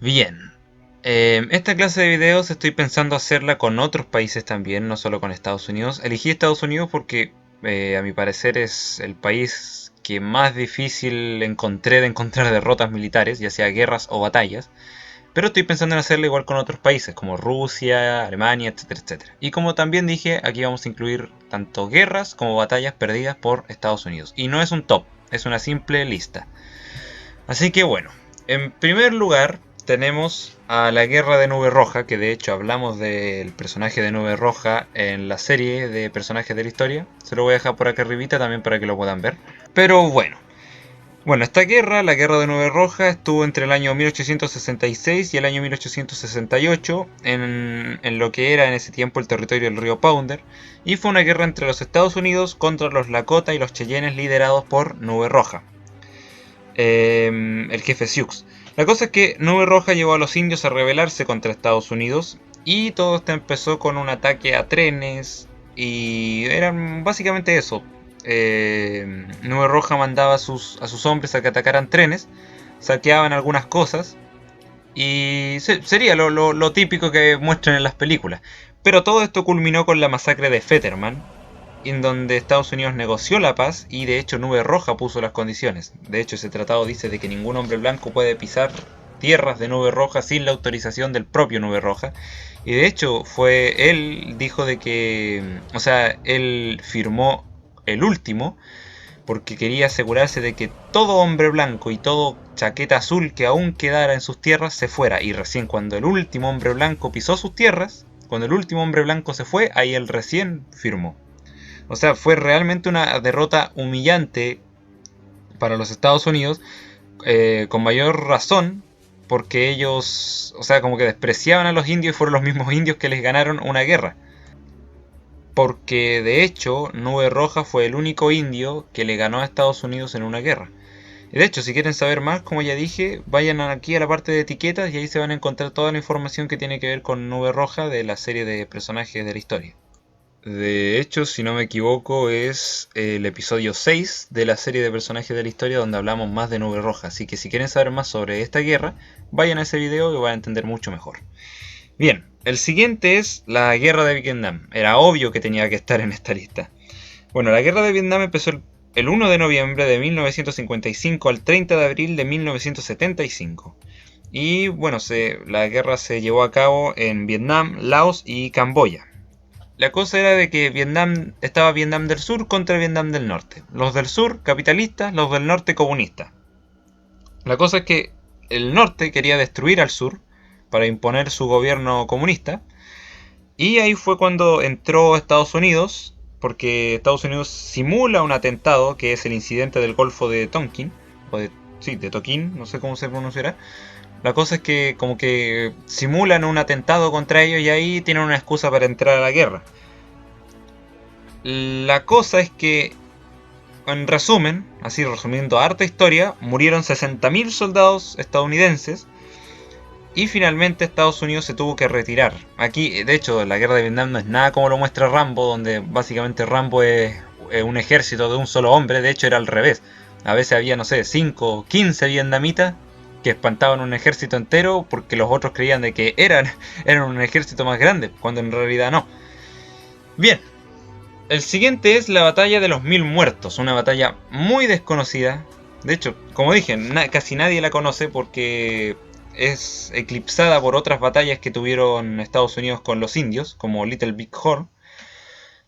Bien. Esta clase de videos estoy pensando hacerla con otros países también, no solo con Estados Unidos. Elegí Estados Unidos porque a mi parecer es el país que más difícil encontré de encontrar derrotas militares, ya sea guerras o batallas. Pero estoy pensando en hacerlo igual con otros países como Rusia, Alemania, etcétera, etcétera. Y como también dije, aquí vamos a incluir tanto guerras como batallas perdidas por Estados Unidos. Y no es un top, es una simple lista. Así que bueno, en primer lugar tenemos a la Guerra de Nube Roja, que de hecho hablamos del personaje de Nube Roja en la serie de personajes de la historia. Se lo voy a dejar por acá arribita también para que lo puedan ver. Pero bueno, esta guerra, la Guerra de Nube Roja, estuvo entre el año 1866 y el año 1868 en lo que era en ese tiempo el territorio del río Powder, y fue una guerra entre los Estados Unidos contra los Lakota y los Cheyennes liderados por Nube Roja, el jefe Sioux. La cosa es que Nube Roja llevó a los indios a rebelarse contra Estados Unidos y todo esto empezó con un ataque a trenes y eran básicamente eso. Nube Roja mandaba a sus hombres a que atacaran trenes, saqueaban algunas cosas y sería lo típico que muestran en las películas. Pero todo esto culminó con la masacre de Fetterman, en donde Estados Unidos negoció la paz y de hecho Nube Roja puso las condiciones. De hecho ese tratado dice de que ningún hombre blanco puede pisar tierras de Nube Roja sin la autorización del propio Nube Roja. Y de hecho fue él, dijo de que, o sea, él firmó el último porque quería asegurarse de que todo hombre blanco y todo chaqueta azul que aún quedara en sus tierras se fuera. Y recién cuando el último hombre blanco pisó sus tierras, cuando el último hombre blanco se fue, ahí él recién firmó. O sea, fue realmente una derrota humillante para los Estados Unidos, con mayor razón, porque ellos, o sea, como que despreciaban a los indios y fueron los mismos indios que les ganaron una guerra. Porque de hecho, Nube Roja fue el único indio que le ganó a Estados Unidos en una guerra. Y de hecho, si quieren saber más, como ya dije, vayan aquí a la parte de etiquetas y ahí se van a encontrar toda la información que tiene que ver con Nube Roja de la serie de personajes de la historia. De hecho, si no me equivoco, es el episodio 6 de la serie de personajes de la historia donde hablamos más de Nube Roja. Así que si quieren saber más sobre esta guerra, vayan a ese video y van a entender mucho mejor. Bien, el siguiente es la guerra de Vietnam. Era obvio que tenía que estar en esta lista. Bueno, la guerra de Vietnam empezó el 1 de noviembre de 1955 al 30 de abril de 1975. Y bueno, la guerra se llevó a cabo en Vietnam, Laos y Camboya. La cosa era de que estaba Vietnam del Sur contra Vietnam del Norte. Los del sur capitalistas, los del norte comunistas. La cosa es que el norte quería destruir al sur para imponer su gobierno comunista. Y ahí fue cuando entró Estados Unidos, porque Estados Unidos simula un atentado, que es el incidente del Golfo de Tonkin, o de Tokin, no sé cómo se pronunciará. La cosa es que como que simulan un atentado contra ellos y ahí tienen una excusa para entrar a la guerra. La cosa es que, en resumen, así resumiendo harta historia, murieron 60.000 soldados estadounidenses y finalmente Estados Unidos se tuvo que retirar. Aquí, de hecho, la guerra de Vietnam no es nada como lo muestra Rambo, donde básicamente Rambo es un ejército de un solo hombre. De hecho era al revés. A veces había, no sé, 5 o 15 vietnamitas que espantaban un ejército entero porque los otros creían de que eran un ejército más grande, cuando en realidad no. Bien, el siguiente es la batalla de los 1000 muertos, una batalla muy desconocida. De hecho, como dije, casi nadie la conoce porque es eclipsada por otras batallas que tuvieron Estados Unidos con los indios, como Little Big Horn.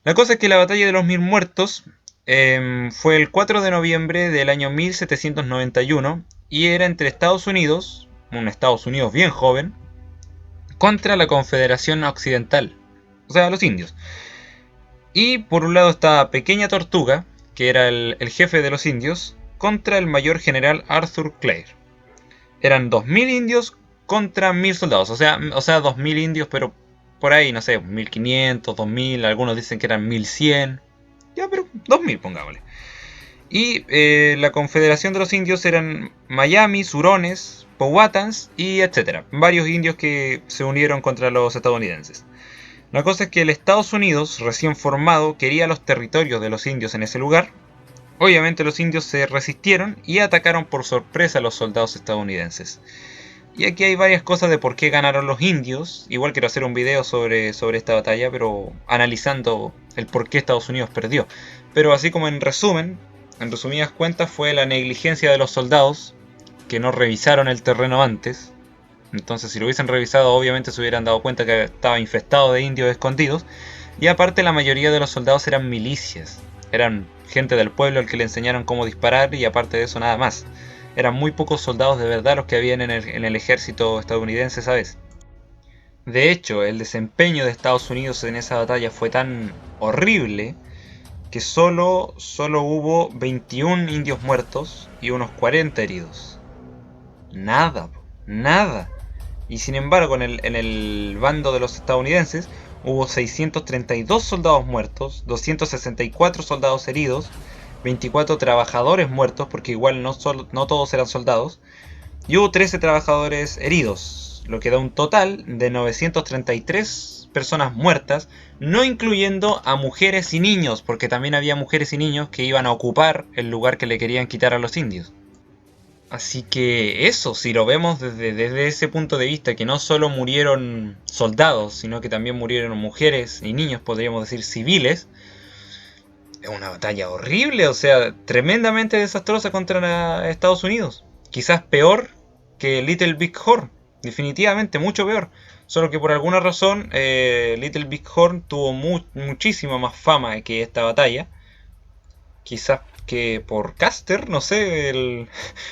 La cosa es que la batalla de los 1000 muertos fue el 4 de noviembre del año 1791 y era entre Estados Unidos, un Estados Unidos bien joven, contra la Confederación Occidental, o sea, los indios. Y por un lado estaba Pequeña Tortuga, que era el jefe de los indios, contra el mayor general Arthur Clare. Eran 2000 indios contra 1000 soldados, o sea 2000 indios, pero por ahí, no sé, 1500, 2000, algunos dicen que eran 1100, ya, pero 2000 pongámosle. Y la confederación de los indios eran Miami, Hurones, Powhatans y etcétera. Varios indios que se unieron contra los estadounidenses. La cosa es que el Estados Unidos, recién formado, quería los territorios de los indios en ese lugar. Obviamente los indios se resistieron y atacaron por sorpresa a los soldados estadounidenses. Y aquí hay varias cosas de por qué ganaron los indios. Igual quiero hacer un video sobre esta batalla, pero analizando el por qué Estados Unidos perdió. Pero así como en resumen, en resumidas cuentas, fue la negligencia de los soldados que no revisaron el terreno antes. Entonces si lo hubiesen revisado, obviamente se hubieran dado cuenta que estaba infestado de indios escondidos. Y aparte la mayoría de los soldados eran milicias. Eran gente del pueblo al que le enseñaron cómo disparar y aparte de eso nada más. Eran muy pocos soldados de verdad los que habían en el ejército estadounidense, ¿sabes? De hecho, el desempeño de Estados Unidos en esa batalla fue tan horrible que solo hubo 21 indios muertos y unos 40 heridos. Nada, nada. Y sin embargo, en el bando de los estadounidenses hubo 632 soldados muertos, 264 soldados heridos, 24 trabajadores muertos, porque igual no todos eran soldados, y hubo 13 trabajadores heridos, lo que da un total de 933 personas muertas, no incluyendo a mujeres y niños, porque también había mujeres y niños que iban a ocupar el lugar que le querían quitar a los indios. Así que eso, si lo vemos desde ese punto de vista, que no solo murieron soldados, sino que también murieron mujeres y niños, podríamos decir civiles, es una batalla horrible, o sea, tremendamente desastrosa contra Estados Unidos. Quizás peor que Little Big Horn, definitivamente mucho peor. Solo que por alguna razón Little Big Horn tuvo muchísima más fama que esta batalla. Quizás que por Caster, no sé,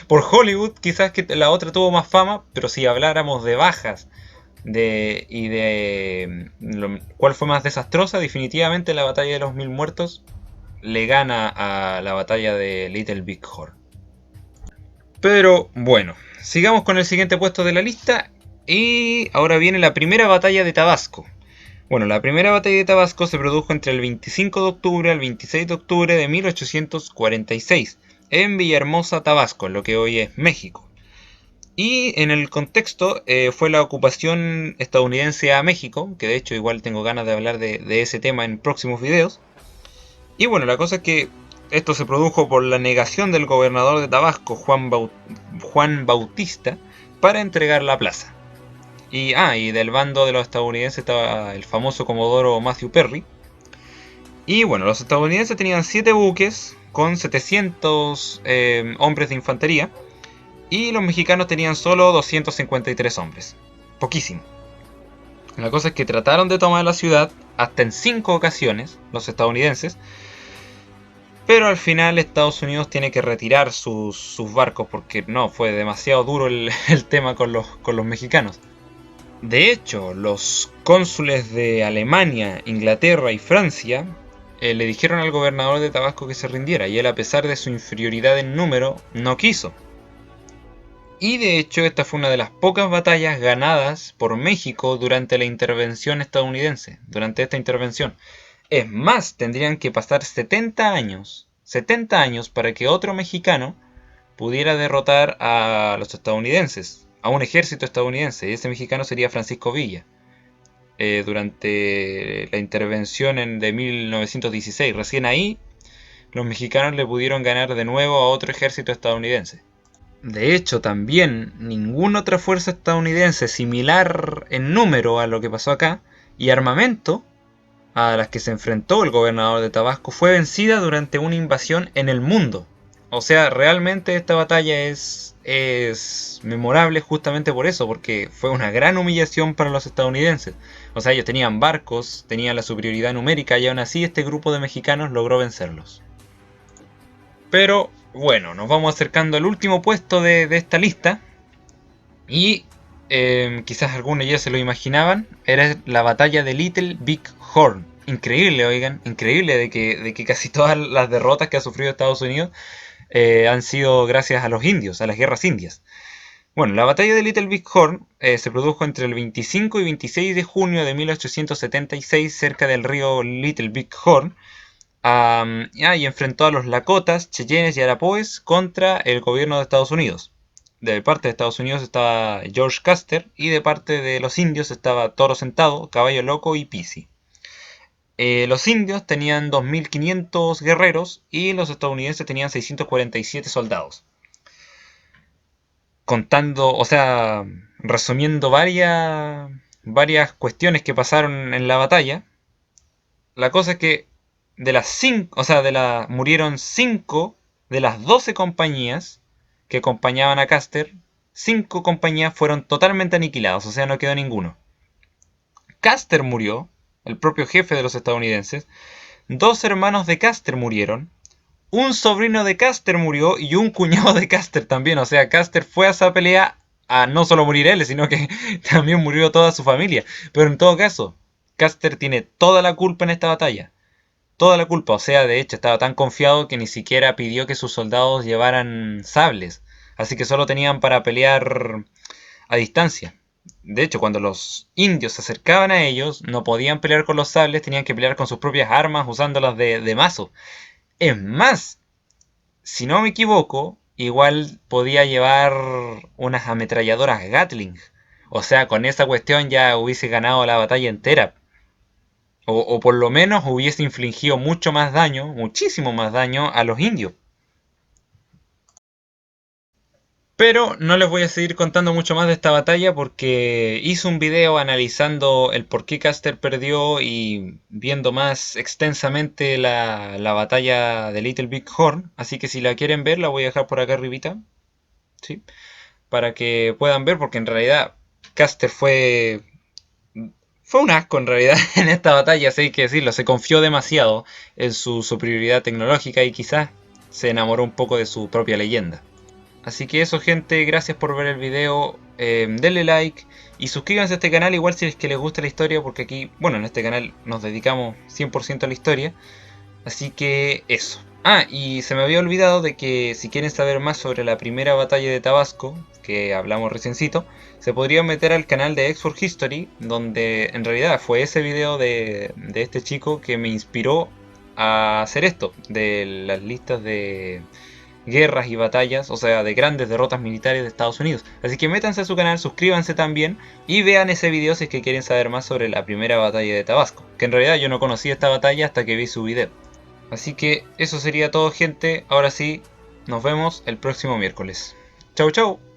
por Hollywood, quizás que la otra tuvo más fama, pero si habláramos de bajas y de cuál fue más desastrosa, definitivamente la batalla de los 1000 muertos le gana a la batalla de Little Big Horn. Pero bueno, sigamos con el siguiente puesto de la lista y ahora viene la primera batalla de Tabasco. Bueno, la primera batalla de Tabasco se produjo entre el 25 de octubre al 26 de octubre de 1846 en Villahermosa, Tabasco, lo que hoy es México. Y en el contexto fue la ocupación estadounidense a México, que de hecho igual tengo ganas de hablar de ese tema en próximos videos. Y bueno, la cosa es que esto se produjo por la negación del gobernador de Tabasco, Juan Bautista, para entregar la plaza. Y del bando de los estadounidenses estaba el famoso comodoro Matthew Perry. Y bueno, los estadounidenses tenían 7 buques con 700 hombres de infantería. Y los mexicanos tenían solo 253 hombres. Poquísimo. La cosa es que trataron de tomar la ciudad hasta en 5 ocasiones, los estadounidenses. Pero al final Estados Unidos tiene que retirar sus barcos porque no, fue demasiado duro el tema con los mexicanos. De hecho, los cónsules de Alemania, Inglaterra y Francia le dijeron al gobernador de Tabasco que se rindiera, y él, a pesar de su inferioridad en número, no quiso. Y de hecho esta fue una de las pocas batallas ganadas por México durante la intervención estadounidense, durante esta intervención. Es más, tendrían que pasar 70 años para que otro mexicano pudiera derrotar a los estadounidenses, a un ejército estadounidense, y ese mexicano sería Francisco Villa, durante la intervención de 1916. Recién ahí los mexicanos le pudieron ganar de nuevo a otro ejército estadounidense. De hecho, también ninguna otra fuerza estadounidense similar en número a lo que pasó acá y armamento a las que se enfrentó el gobernador de Tabasco fue vencida durante una invasión en el mundo. O sea, realmente esta batalla es memorable justamente por eso, porque fue una gran humillación para los estadounidenses. O sea, ellos tenían barcos, tenían la superioridad numérica y aún así este grupo de mexicanos logró vencerlos. Pero bueno, nos vamos acercando al último puesto de esta lista. Y quizás algunos ya se lo imaginaban, era la batalla de Little Big Horn. Increíble, oigan, increíble de que casi todas las derrotas que ha sufrido Estados Unidos han sido gracias a los indios, a las guerras indias. Bueno, la batalla de Little Big Horn se produjo entre el 25 y 26 de junio de 1876 cerca del río Little Big Horn. Y enfrentó a los Lakotas, Cheyennes y Arapoes contra el gobierno de Estados Unidos. De parte de Estados Unidos estaba George Custer y de parte de los indios estaba Toro Sentado, Caballo Loco y Pisi. Los indios tenían 2.500 guerreros y los estadounidenses tenían 647 soldados. Contando, o sea, resumiendo varias cuestiones que pasaron en la batalla, la cosa es que de las 5, o sea, murieron 5 de las 12 compañías que acompañaban a Custer. 5 compañías fueron totalmente aniquiladas, o sea, no quedó ninguno. Custer murió, el propio jefe de los estadounidenses. 2 hermanos de Custer murieron. Un sobrino de Custer murió y un cuñado de Custer también. O sea, Custer fue a esa pelea a no solo morir él, sino que también murió toda su familia. Pero en todo caso, Custer tiene toda la culpa en esta batalla. Toda la culpa. O sea, de hecho, estaba tan confiado que ni siquiera pidió que sus soldados llevaran sables. Así que solo tenían para pelear a distancia. De hecho, cuando los indios se acercaban a ellos, no podían pelear con los sables, tenían que pelear con sus propias armas usándolas de mazo. Es más, si no me equivoco, igual podía llevar unas ametralladoras Gatling. O sea, con esa cuestión ya hubiese ganado la batalla entera. O por lo menos hubiese infligido mucho más daño, muchísimo más daño a los indios. Pero no les voy a seguir contando mucho más de esta batalla porque hice un video analizando el por qué Custer perdió y viendo más extensamente la batalla de Little Big Horn. Así que si la quieren ver la voy a dejar por acá arribita, ¿sí? Para que puedan ver porque en realidad Custer fue un asco en realidad en esta batalla, así hay que decirlo. Se confió demasiado en su superioridad tecnológica y quizás se enamoró un poco de su propia leyenda. Así que eso, gente, gracias por ver el video, denle like y suscríbanse a este canal igual si es que les gusta la historia, porque aquí, bueno, en este canal nos dedicamos 100% a la historia. Así que eso. Ah, y se me había olvidado de que si quieren saber más sobre la primera batalla de Tabasco, que hablamos reciencito, se podrían meter al canal de X4 History, donde en realidad fue ese video de este chico que me inspiró a hacer esto, de las listas de guerras y batallas, o sea, de grandes derrotas militares de Estados Unidos. Así que métanse a su canal, suscríbanse también y vean ese video si es que quieren saber más sobre la primera batalla de Tabasco, que en realidad yo no conocí esta batalla hasta que vi su video. Así que eso sería todo, gente. Ahora sí, nos vemos el próximo miércoles. Chau chau.